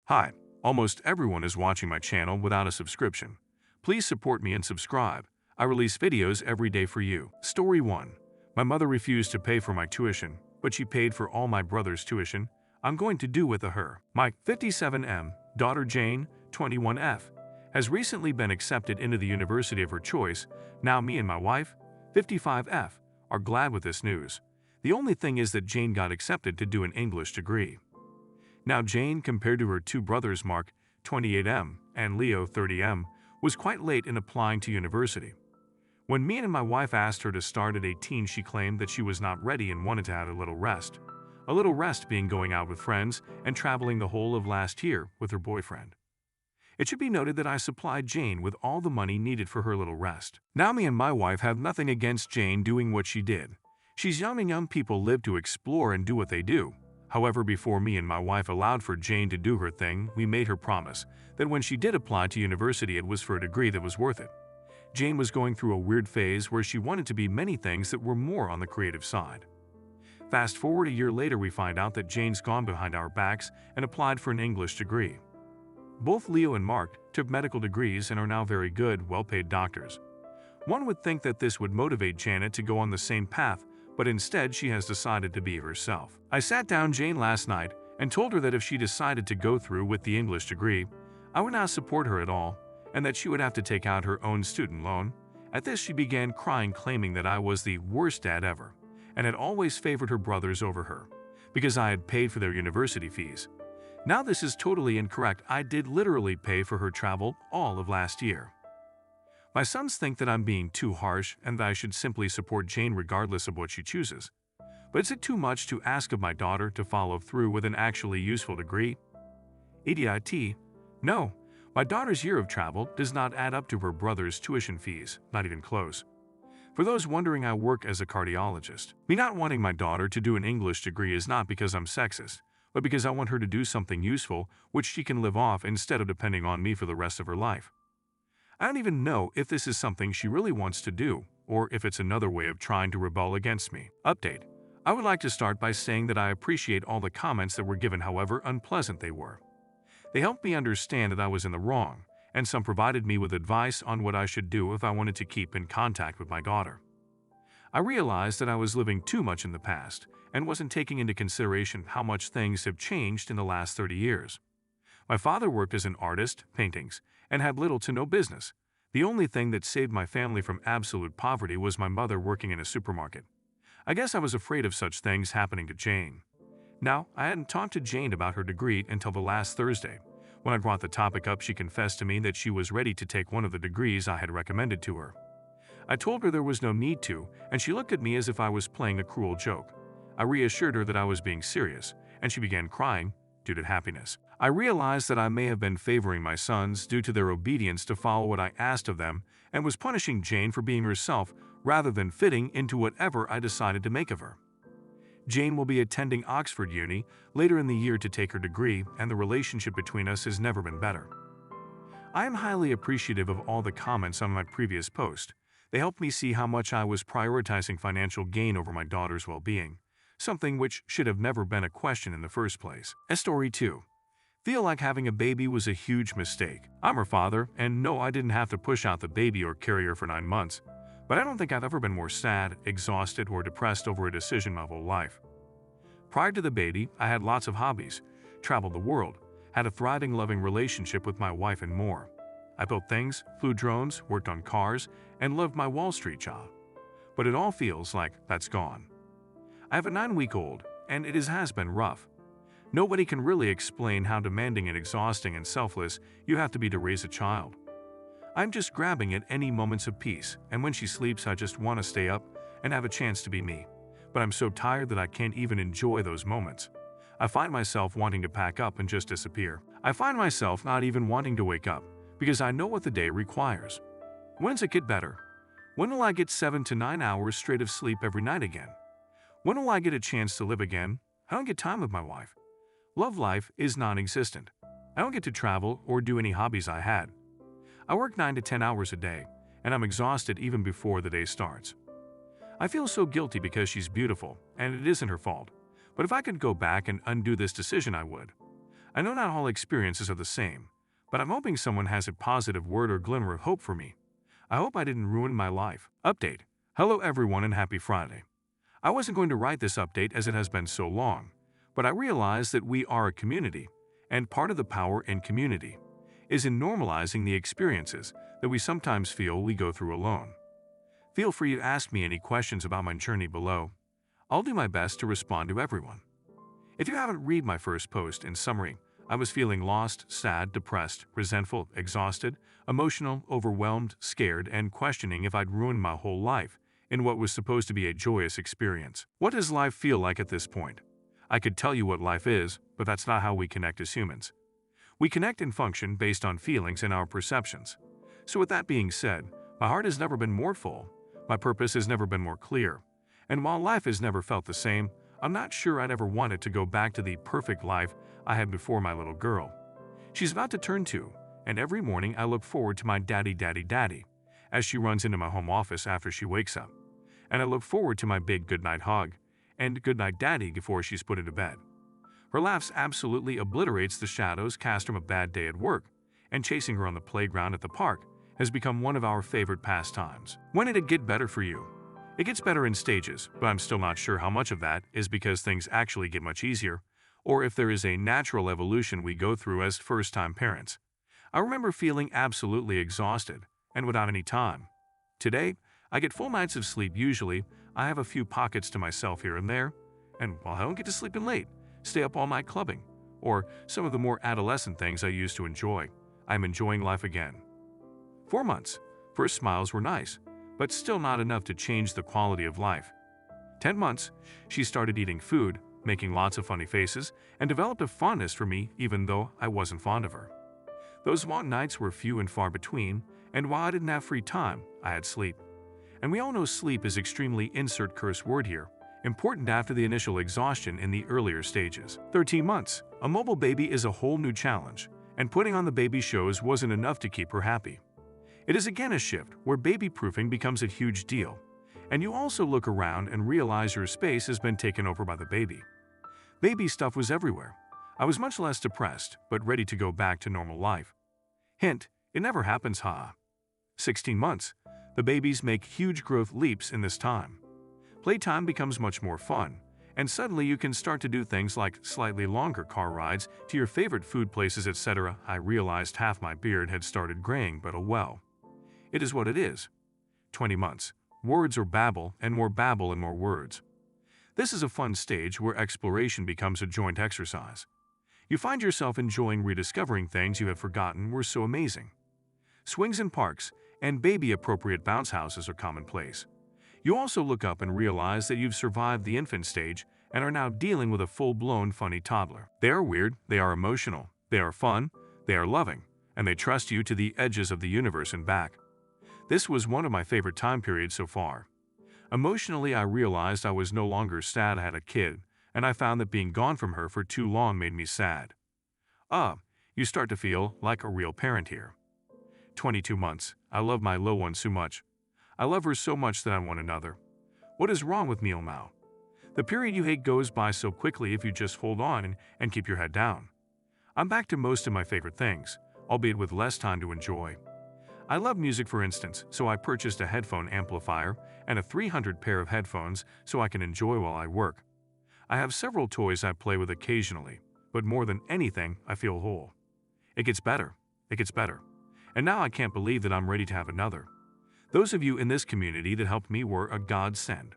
Hi, almost everyone is watching my channel without a subscription. Please support me and subscribe. I release videos every day for you. Story 1. My mother refused to pay for my tuition, but she paid for all my brother's tuition. I'm going to do with her. My 57M daughter Jane, 21F, has recently been accepted into the university of her choice. Now me and my wife, 55F, are glad with this news. The only thing is that Jane got accepted to do an English degree. Now Jane, compared to her two brothers Mark, 28M, and Leo, 30M, was quite late in applying to university. When me and my wife asked her to start at 18, she claimed that she was not ready and wanted to have a little rest. A little rest being going out with friends and traveling the whole of last year with her boyfriend. It should be noted that I supplied Jane with all the money needed for her little rest. Now me and my wife have nothing against Jane doing what she did. She's young and young people live to explore and do what they do. However, before me and my wife allowed for Jane to do her thing, we made her promise that when she did apply to university it was for a degree that was worth it. Jane was going through a weird phase where she wanted to be many things that were more on the creative side. Fast forward a year later, we find out that Jane's gone behind our backs and applied for an English degree. Both Leo and Mark took medical degrees and are now very good, well-paid doctors. One would think that this would motivate Janet to go on the same path, but instead she has decided to be herself. I sat down Jane last night and told her that if she decided to go through with the English degree, I would not support her at all, and that she would have to take out her own student loan. At this she began crying, claiming that I was the worst dad ever, and had always favored her brothers over her, because I had paid for their university fees. Now this is totally incorrect. I did literally pay for her travel all of last year. My sons think that I'm being too harsh and that I should simply support Jane regardless of what she chooses. But is it too much to ask of my daughter to follow through with an actually useful degree? EDIT. No, my daughter's year of travel does not add up to her brother's tuition fees, not even close. For those wondering, I work as a cardiologist. Me not wanting my daughter to do an English degree is not because I'm sexist, but because I want her to do something useful which she can live off instead of depending on me for the rest of her life. I don't even know if this is something she really wants to do, or if it's another way of trying to rebel against me. Update. I would like to start by saying that I appreciate all the comments that were given, however unpleasant they were. They helped me understand that I was in the wrong, and some provided me with advice on what I should do if I wanted to keep in contact with my daughter. I realized that I was living too much in the past, and wasn't taking into consideration how much things have changed in the last 30 years. My father worked as an artist, paintings, and had little to no business. The only thing that saved my family from absolute poverty was my mother working in a supermarket. I guess I was afraid of such things happening to Jane. Now, I hadn't talked to Jane about her degree until the last Thursday. When I brought the topic up, she confessed to me that she was ready to take one of the degrees I had recommended to her. I told her there was no need to, and she looked at me as if I was playing a cruel joke. I reassured her that I was being serious, and she began crying due to happiness. I realized that I may have been favoring my sons due to their obedience to follow what I asked of them, and was punishing Jane for being herself rather than fitting into whatever I decided to make of her. Jane will be attending Oxford Uni later in the year to take her degree, and the relationship between us has never been better. I am highly appreciative of all the comments on my previous post. They helped me see how much I was prioritizing financial gain over my daughter's well-being, something which should have never been a question in the first place. Story 2. Feel like having a baby was a huge mistake. I'm her father, and no, I didn't have to push out the baby or carry her for 9 months. But I don't think I've ever been more sad, exhausted, or depressed over a decision my whole life. Prior to the baby, I had lots of hobbies, traveled the world, had a thriving, loving relationship with my wife, and more. I built things, flew drones, worked on cars, and loved my Wall Street job. But it all feels like that's gone. I have a 9-week-old, and it has been rough. Nobody can really explain how demanding and exhausting and selfless you have to be to raise a child. I'm just grabbing at any moments of peace, and when she sleeps I just want to stay up and have a chance to be me. But I'm so tired that I can't even enjoy those moments. I find myself wanting to pack up and just disappear. I find myself not even wanting to wake up, because I know what the day requires. When's it get better? When will I get 7 to 9 hours straight of sleep every night again? When will I get a chance to live again? I don't get time with my wife. Love life is non-existent. I don't get to travel or do any hobbies I had. I work 9 to 10 hours a day, and I'm exhausted even before the day starts. I feel so guilty because she's beautiful, and it isn't her fault. But if I could go back and undo this decision, I would. I know not all experiences are the same, but I'm hoping someone has a positive word or glimmer of hope for me. I hope I didn't ruin my life. Update. Hello everyone and happy Friday. I wasn't going to write this update as it has been so long, but I realized that we are a community, and part of the power in community is in normalizing the experiences that we sometimes feel we go through alone. Feel free to ask me any questions about my journey below. I'll do my best to respond to everyone. If you haven't read my first post, in summary, I was feeling lost, sad, depressed, resentful, exhausted, emotional, overwhelmed, scared, and questioning if I'd ruined my whole life in what was supposed to be a joyous experience. What does life feel like at this point? I could tell you what life is, but that's not how we connect as humans. We connect and function based on feelings and our perceptions. So with that being said, my heart has never been more full, my purpose has never been more clear, and while life has never felt the same, I'm not sure I'd ever want it to go back to the perfect life I had before my little girl. She's about to turn 2, and every morning I look forward to my daddy as she runs into my home office after she wakes up. And I look forward to my big goodnight hug and goodnight daddy before she's put into bed. Her laughs absolutely obliterates the shadows cast from a bad day at work, and chasing her on the playground at the park has become one of our favorite pastimes. When did it get better for you? It gets better in stages, but I'm still not sure how much of that is because things actually get much easier, or if there is a natural evolution we go through as first-time parents. I remember feeling absolutely exhausted and without any time. Today, I get full nights of sleep usually. I have a few pockets to myself here and there, and while I don't get to sleep in late, stay up all night clubbing, or some of the more adolescent things I used to enjoy, I'm enjoying life again. 4 months. First smiles were nice, but still not enough to change the quality of life. 10 months, she started eating food, making lots of funny faces, and developed a fondness for me even though I wasn't fond of her. Those long nights were few and far between, and while I didn't have free time, I had sleep. And we all know sleep is extremely insert curse word here, important after the initial exhaustion in the earlier stages. 13 months. A mobile baby is a whole new challenge, and putting on the baby shows wasn't enough to keep her happy. It is again a shift where baby-proofing becomes a huge deal, and you also look around and realize your space has been taken over by the baby. Baby stuff was everywhere. I was much less depressed, but ready to go back to normal life. Hint, it never happens, ha. 16 months. The babies make huge growth leaps in this time. Playtime becomes much more fun, and suddenly you can start to do things like slightly longer car rides to your favorite food places, etc. I realized half my beard had started graying, but oh well. It is what it is. 20 months. Words or babble and more words. This is a fun stage where exploration becomes a joint exercise. You find yourself enjoying rediscovering things you have forgotten were so amazing. Swings in parks and baby-appropriate bounce houses are commonplace. You also look up and realize that you've survived the infant stage and are now dealing with a full-blown funny toddler. They are weird, they are emotional, they are fun, they are loving, and they trust you to the edges of the universe and back. This was one of my favorite time periods so far. Emotionally, I realized I was no longer sad I had a kid, and I found that being gone from her for too long made me sad. You start to feel like a real parent here. 22 months. I love my little one so much. I love her so much that I want another. What is wrong with me, Mao? The period you hate goes by so quickly if you just hold on and keep your head down. I'm back to most of my favorite things, albeit with less time to enjoy. I love music, for instance, so I purchased a headphone amplifier and a 300 pair of headphones so I can enjoy while I work. I have several toys I play with occasionally, but more than anything, I feel whole. It gets better. It gets better. And now I can't believe that I'm ready to have another. Those of you in this community that helped me were a godsend.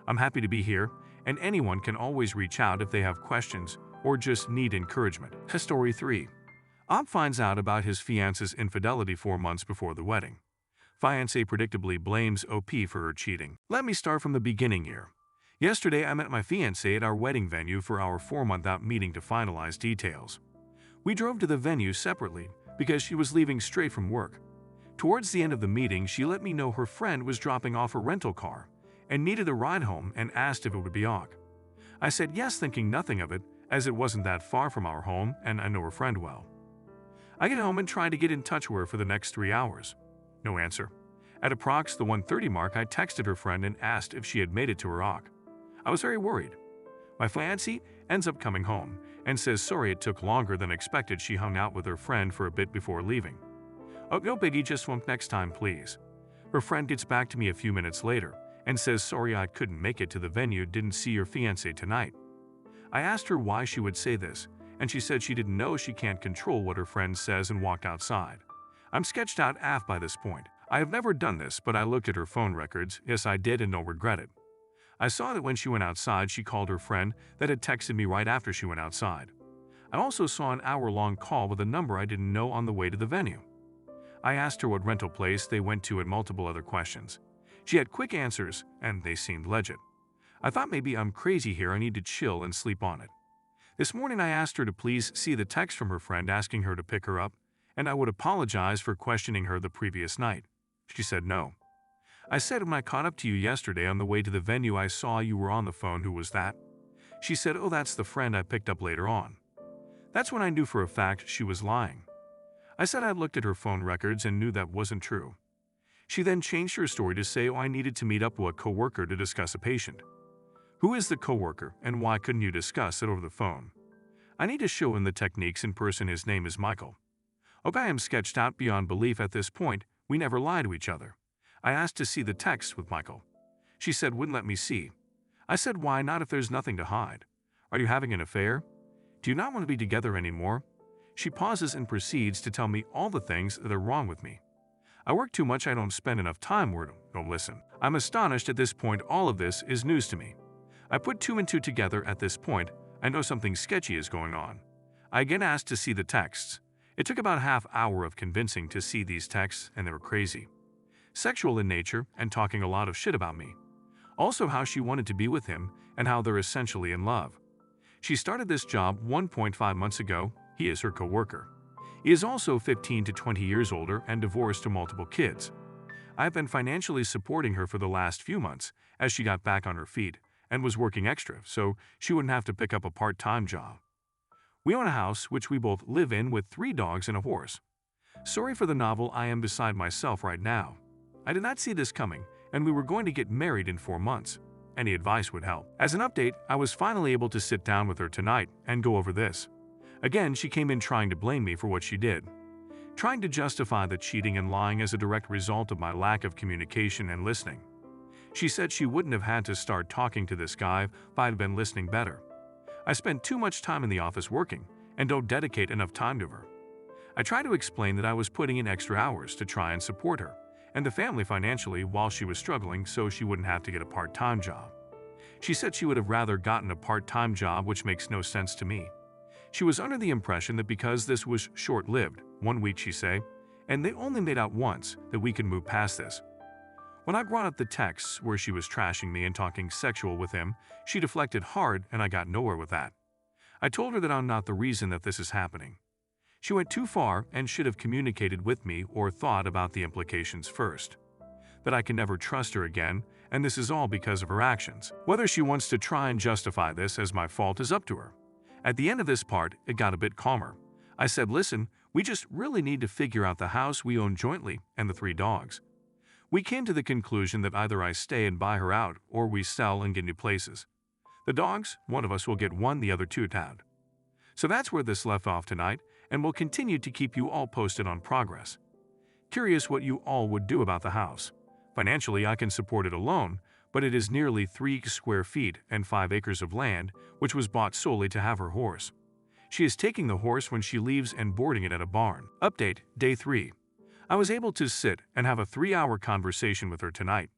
I'm happy to be here, and anyone can always reach out if they have questions or just need encouragement. Story 3. Ob finds out about his fiance's infidelity 4 months before the wedding. Fiancé predictably blames OP for her cheating. Let me start from the beginning here. Yesterday, I met my fiancé at our wedding venue for our 4-month-out meeting to finalize details. We drove to the venue separately because she was leaving straight from work. Towards the end of the meeting, she let me know her friend was dropping off her rental car and needed a ride home and asked if it would be ok. I said yes, thinking nothing of it, as it wasn't that far from our home and I know her friend well. I get home and try to get in touch with her for the next 3 hours. No answer. At approx the 1:30 mark, I texted her friend and asked if she had made it to her ok. I was very worried. My fiancé ends up coming home, and says sorry it took longer than expected. She hung out with her friend for a bit before leaving. Oh, no biggie, just one next time please. Her friend gets back to me a few minutes later and says sorry I couldn't make it to the venue, didn't see your fiancé tonight. I asked her why she would say this, and she said she didn't know, she can't control what her friend says, and walked outside. I'm sketched out AF by this point. I have never done this, but I looked at her phone records. Yes, I did, and don't regret it. I saw that when she went outside, she called her friend that had texted me right after she went outside. I also saw an hour-long call with a number I didn't know on the way to the venue. I asked her what rental place they went to and multiple other questions. She had quick answers, and they seemed legit. I thought maybe I'm crazy here, I need to chill and sleep on it. This morning I asked her to please see the text from her friend asking her to pick her up, and I would apologize for questioning her the previous night. She said no. I said, when I caught up to you yesterday on the way to the venue, I saw you were on the phone. Who was that? She said, oh, that's the friend I picked up later on. That's when I knew for a fact she was lying. I said I looked at her phone records and knew that wasn't true. She then changed her story to say, oh, I needed to meet up with a coworker to discuss a patient. Who is the coworker, and why couldn't you discuss it over the phone? I need to show him the techniques in person. His name is Michael. Okay, I am sketched out beyond belief at this point. We never lie to each other. I asked to see the text with Michael. She said wouldn't let me see. I said why not if there's nothing to hide? Are you having an affair? Do you not want to be together anymore? She pauses and proceeds to tell me all the things that are wrong with me. I work too much, I don't spend enough time where don't listen. I'm astonished at this point. All of this is news to me. I put two and two together at this point. I know something sketchy is going on. I again asked to see the texts. It took about a half hour of convincing to see these texts, and they were crazy. Sexual in nature and talking a lot of shit about me. Also how she wanted to be with him and how they're essentially in love. She started this job 1.5 months ago. He is her co-worker. He is also 15 to 20 years older and divorced to multiple kids. I've been financially supporting her for the last few months as she got back on her feet and was working extra so she wouldn't have to pick up a part-time job. We own a house which we both live in with 3 dogs and a horse. Sorry for the novel, I am beside myself right now. I did not see this coming, and we were going to get married in 4 months. Any advice would help. As an update, I was finally able to sit down with her tonight and go over this. Again, she came in trying to blame me for what she did, trying to justify the cheating and lying as a direct result of my lack of communication and listening. She said she wouldn't have had to start talking to this guy if I had been listening better. I spend too much time in the office working and don't dedicate enough time to her. I tried to explain that I was putting in extra hours to try and support her and the family financially while she was struggling so she wouldn't have to get a part-time job. She said she would have rather gotten a part-time job, which makes no sense to me. She was under the impression that because this was short-lived, 1 week she say, and they only made out once, that we could move past this. When I brought up the texts where she was trashing me and talking sexual with him, she deflected hard and I got nowhere with that. I told her that I'm not the reason that this is happening. She went too far and should have communicated with me or thought about the implications first. That I can never trust her again, and this is all because of her actions. Whether she wants to try and justify this as my fault is up to her. At the end of this part, it got a bit calmer. I said, listen, we just really need to figure out the house we own jointly and the 3 dogs. We came to the conclusion that either I stay and buy her out or we sell and get new places. The dogs, one of us will get one, the other 2 tad. So that's where this left off tonight, and we'll continue to keep you all posted on progress. Curious what you all would do about the house. Financially, I can support it alone, but it is nearly 3 square feet and 5 acres of land, which was bought solely to have her horse. She is taking the horse when she leaves and boarding it at a barn. Update, Day 3. I was able to sit and have a 3-hour conversation with her tonight.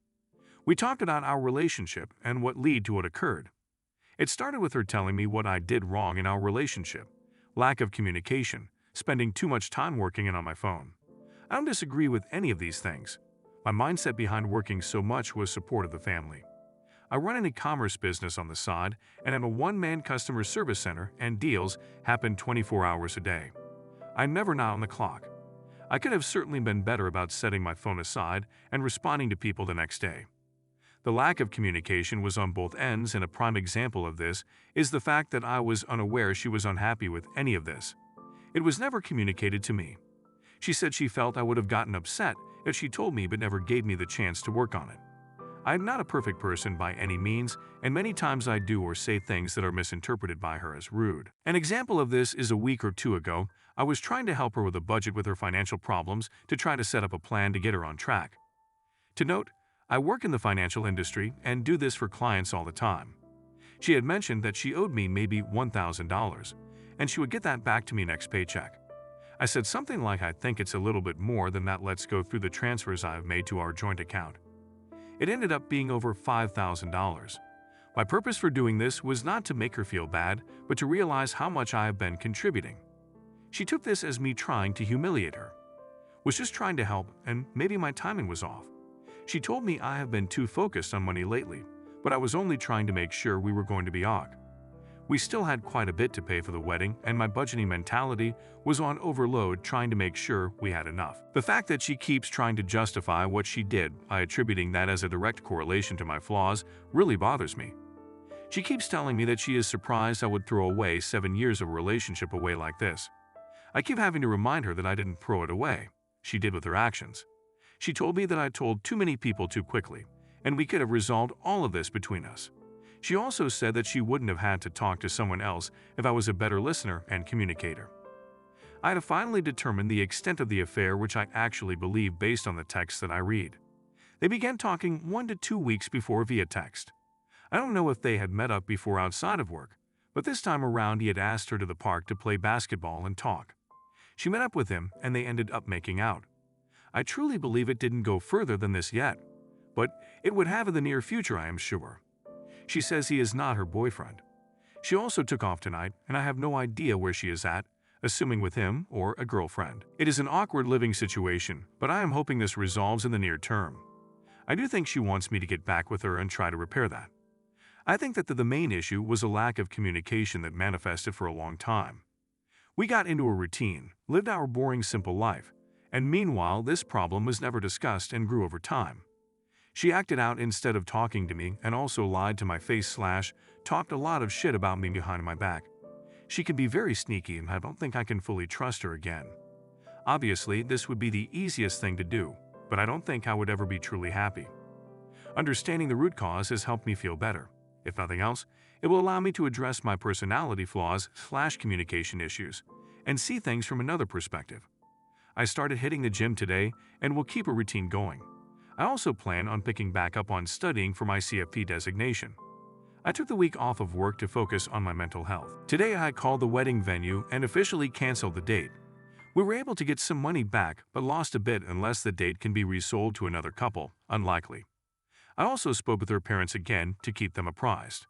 We talked about our relationship and what led to what occurred. It started with her telling me what I did wrong in our relationship. Lack of communication, spending too much time working and on my phone. I don't disagree with any of these things. My mindset behind working so much was support of the family. I run an e-commerce business on the side and am a one-man customer service center, and deals happen 24 hours a day. I'm never not on the clock. I could have certainly been better about setting my phone aside and responding to people the next day. The lack of communication was on both ends, and a prime example of this is the fact that I was unaware she was unhappy with any of this. It was never communicated to me. She said she felt I would have gotten upset if she told me but never gave me the chance to work on it. I am not a perfect person by any means, and many times I do or say things that are misinterpreted by her as rude. An example of this is a week or two ago, I was trying to help her with a budget with her financial problems to try to set up a plan to get her on track. To note, I work in the financial industry and do this for clients all the time. She had mentioned that she owed me maybe $1,000, and she would get that back to me next paycheck. I said something like, I think it's a little bit more than that, let's go through the transfers I have made to our joint account. It ended up being over $5,000. My purpose for doing this was not to make her feel bad, but to realize how much I have been contributing. She took this as me trying to humiliate her. Was just trying to help, and maybe my timing was off. She told me I have been too focused on money lately, but I was only trying to make sure we were going to be OK. We still had quite a bit to pay for the wedding, and my budgeting mentality was on overload, trying to make sure we had enough. The fact that she keeps trying to justify what she did by attributing that as a direct correlation to my flaws really bothers me. She keeps telling me that she is surprised I would throw away 7 years of a relationship away like this. I keep having to remind her that I didn't throw it away. She did with her actions. She told me that I told too many people too quickly, and we could have resolved all of this between us. She also said that she wouldn't have had to talk to someone else if I was a better listener and communicator. I had finally determined the extent of the affair, which I actually believe based on the texts that I read. They began talking 1 to 2 weeks before via text. I don't know if they had met up before outside of work, but this time around he had asked her to the park to play basketball and talk. She met up with him and they ended up making out. I truly believe it didn't go further than this yet, but it would have in the near future, I am sure. She says he is not her boyfriend. She also took off tonight, and I have no idea where she is at, assuming with him or a girlfriend. It is an awkward living situation, but I am hoping this resolves in the near term. I do think she wants me to get back with her and try to repair that. I think that the main issue was a lack of communication that manifested for a long time. We got into a routine, lived our boring simple life, and meanwhile this problem was never discussed and grew over time. She acted out instead of talking to me and also lied to my face / talked a lot of shit about me behind my back. She can be very sneaky and I don't think I can fully trust her again. Obviously, this would be the easiest thing to do, but I don't think I would ever be truly happy. Understanding the root cause has helped me feel better. If nothing else, it will allow me to address my personality flaws / communication issues and see things from another perspective. I started hitting the gym today and will keep a routine going. I also plan on picking back up on studying for my CFP designation. I took the week off of work to focus on my mental health. Today I called the wedding venue and officially canceled the date. We were able to get some money back but lost a bit unless the date can be resold to another couple, unlikely. I also spoke with their parents again to keep them apprised.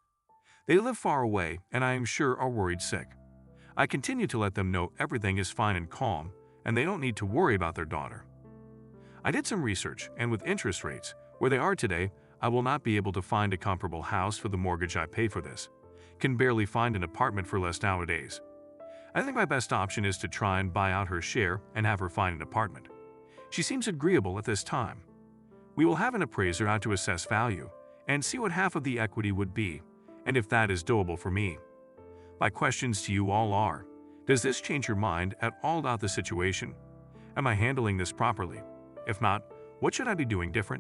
They live far away and I am sure are worried sick. I continue to let them know everything is fine and calm and they don't need to worry about their daughter. I did some research, and with interest rates where they are today, I will not be able to find a comparable house for the mortgage I pay for this. Can barely find an apartment for less nowadays. I think my best option is to try and buy out her share and have her find an apartment. She seems agreeable at this time. We will have an appraiser out to assess value and see what half of the equity would be, and if that is doable for me. My questions to you all are, does this change your mind at all about the situation? Am I handling this properly? If not, what should I be doing different?